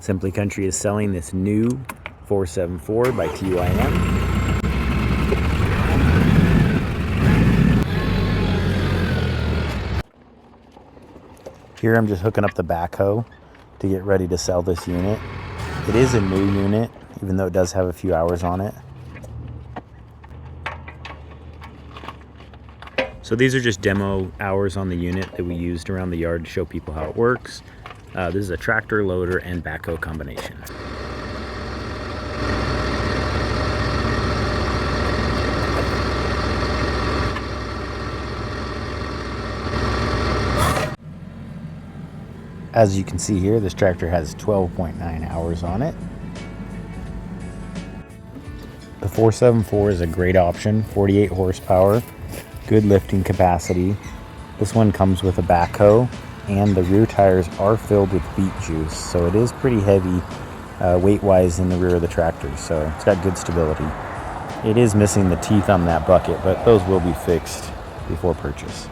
Simply Country is selling this new 474 by TYM. Here I'm just hooking up the backhoe to get ready to sell this unit. It is a new unit, even though it does have a few hours on it. So these are just demo hours on the unit that we used around the yard to show people how it works. This is a tractor, loader, and backhoe combination. As you can see here, this tractor has 12.9 hours on it. The 474 is a great option, 48 horsepower, good lifting capacity. This one comes with a backhoe, and the rear tires are filled with beet juice, so it is pretty heavy weight-wise in the rear of the tractor, so it's got good stability. It is missing the teeth on that bucket, but those will be fixed before purchase.